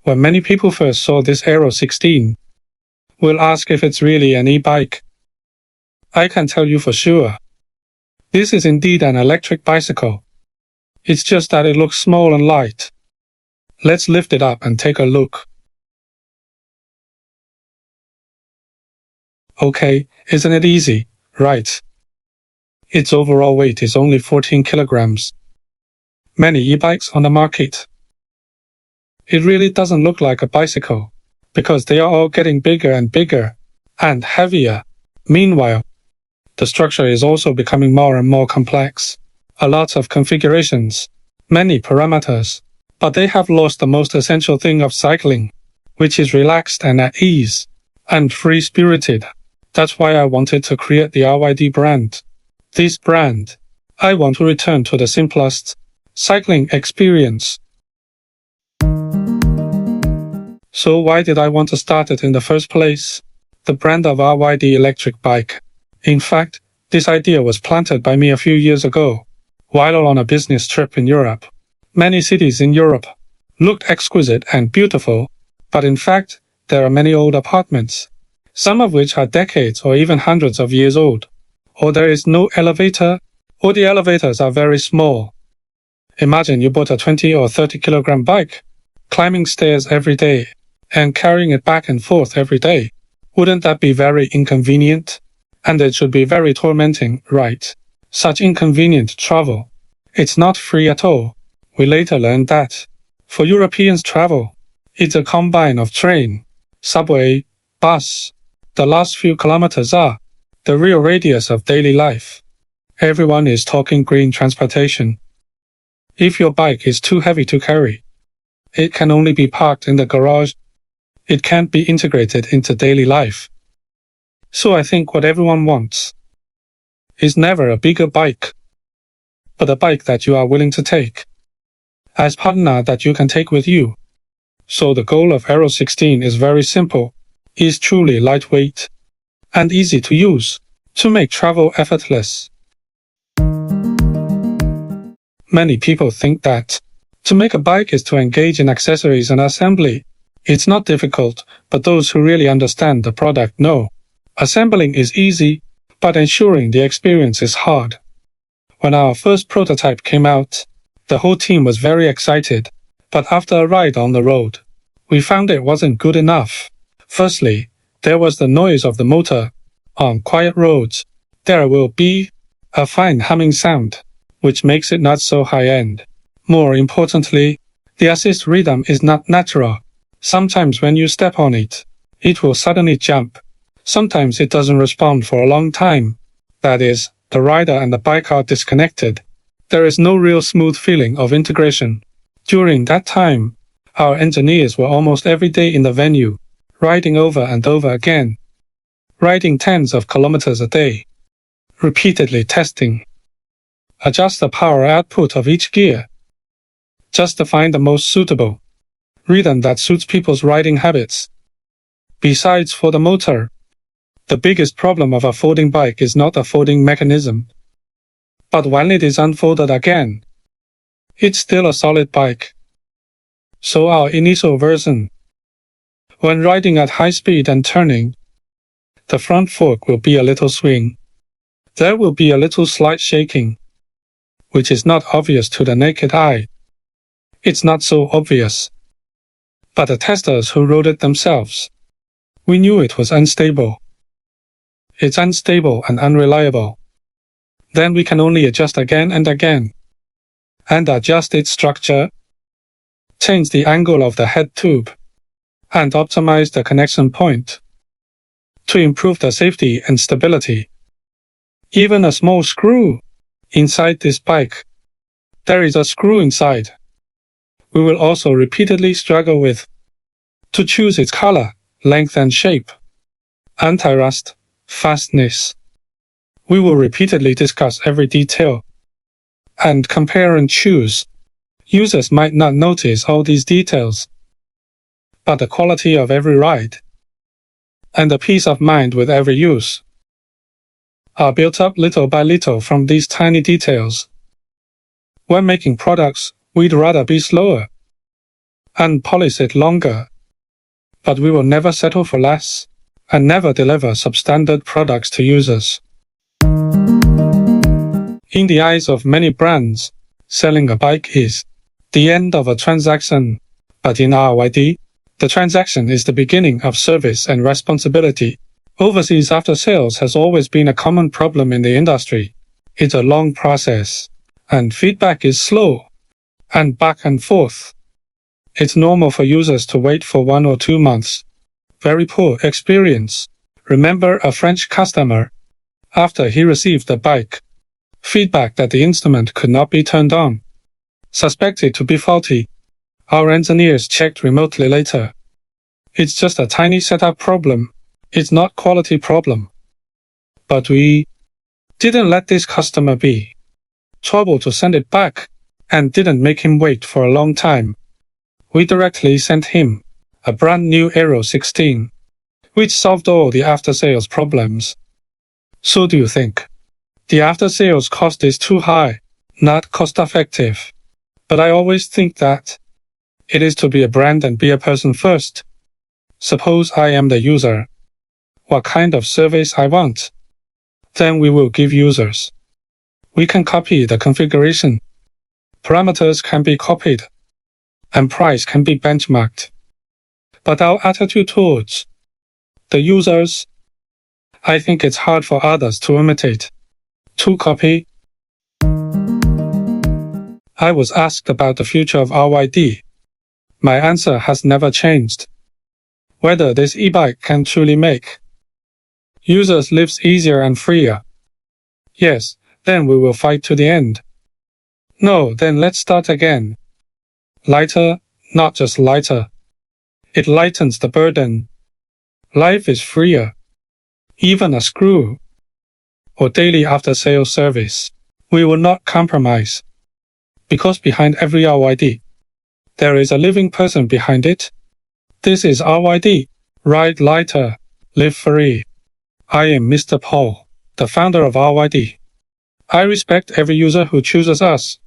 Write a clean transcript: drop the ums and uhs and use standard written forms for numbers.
When many people first saw this Aero 16, will ask if it's really an e-bike. I can tell you for sure. This is indeed an electric bicycle. It's just that it looks small and light. Let's lift it up and take a look. Okay, isn't it easy, right? Its overall weight is only 14 kilograms. Many e-bikes on the market. It really doesn't look like a bicycle, because they are all getting bigger and heavier. Meanwhile, the structure is also becoming more and more complex. A lot of configurations, many parameters, but they have lost the most essential thing of cycling, which is relaxed and at ease, and free-spirited. That's why I wanted to create the RYD brand. This brand, I want to return to the simplest cycling experience. So why did I want to start it in the first place? The brand of RYD electric bike. In fact, this idea was planted by me a few years ago, while on a business trip in Europe. Many cities in Europe looked exquisite and beautiful, but in fact, there are many old apartments, some of which are decades or even hundreds of years old. Or there is no elevator, or the elevators are very small. Imagine you bought a 20 or 30 kilogram bike, climbing stairs every day, and carrying it back and forth every day. Wouldn't that be very inconvenient? And it should be very tormenting, right? Such inconvenient travel. It's not free at all. We later learned that. For Europeans travel, it's a combine of train, subway, bus. The last few kilometers are the real radius of daily life. Everyone is talking green transportation. If your bike is too heavy to carry, it can only be parked in the garage. It can't be integrated into daily life. So I think what everyone wants is never a bigger bike, but a bike that you are willing to take as partner that you can take with you. So the goal of Aero 16 is very simple, is truly lightweight and easy to use, to make travel effortless. Many people think that to make a bike is to engage in accessories and assembly. It's not difficult, but those who really understand the product know. Assembling is easy, but ensuring the experience is hard. When our first prototype came out, the whole team was very excited, but after a ride on the road, we found it wasn't good enough. Firstly, there was the noise of the motor. On quiet roads, there will be a fine humming sound, which makes it not so high-end. More importantly, the assist rhythm is not natural. Sometimes when you step on it, it will suddenly jump. Sometimes it doesn't respond for a long time. That is, the rider and the bike are disconnected. There is no real smooth feeling of integration. During that time, our engineers were almost every day in the venue, riding over and over again, riding tens of kilometers a day, repeatedly testing. Adjust the power output of each gear, just to find the most suitable rhythm that suits people's riding habits. Besides, for the motor, the biggest problem of a folding bike is not the folding mechanism, but when it is unfolded again, it's still a solid bike. So our initial version, when riding at high speed and turning, the front fork will be a little swing. There will be a little slight shaking, which is not obvious to the naked eye. It's not so obvious. But the testers who rode it themselves, we knew it was unstable. It's unstable and unreliable. Then we can only adjust again and again, and adjust its structure, change the angle of the head tube, and optimize the connection point to improve the safety and stability. Even a small screw inside this bike. There is a screw inside. We will also repeatedly struggle with to choose its color, length and shape, anti-rust, fastness. We will repeatedly discuss every detail and compare and choose. Users might not notice all these details, but the quality of every ride and the peace of mind with every use are built up little by little from these tiny details. When making products, we'd rather be slower and polish it longer. But we will never settle for less, and never deliver substandard products to users. In the eyes of many brands, selling a bike is the end of a transaction, but in RYD, the transaction is the beginning of service and responsibility. Overseas after-sales has always been a common problem in the industry. It's a long process, and feedback is slow, and back and forth. It's normal for users to wait for 1 or 2 months. Very poor experience. Remember a French customer, after he received the bike, feedback that the instrument could not be turned on. Suspected to be faulty. Our engineers checked remotely later. It's just a tiny setup problem. It's not quality problem. But we didn't let this customer be trouble to send it back, and didn't make him wait for a long time. We directly sent him a brand new Aero 16, which solved all the after-sales problems. So do you think the after-sales cost is too high, not cost-effective? But I always think that it is to be a brand and be a person first. Suppose I am the user. What kind of service I want? Then we will give users. We can copy the configuration. Parameters can be copied, and price can be benchmarked. But our attitude towards the users, I think it's hard for others to imitate, to copy. I was asked about the future of RYD. My answer has never changed. Whether this e-bike can truly make users' lives easier and freer. Yes, then we will fight to the end. No, then let's start again. Lighter, not just lighter. It lightens the burden. Life is freer. Even a screw or daily after-sales service. We will not compromise. Because behind every RYD, there is a living person behind it. This is RYD. Ride lighter, live free. I am Mr. Paul, the founder of RYD. I respect every user who chooses us.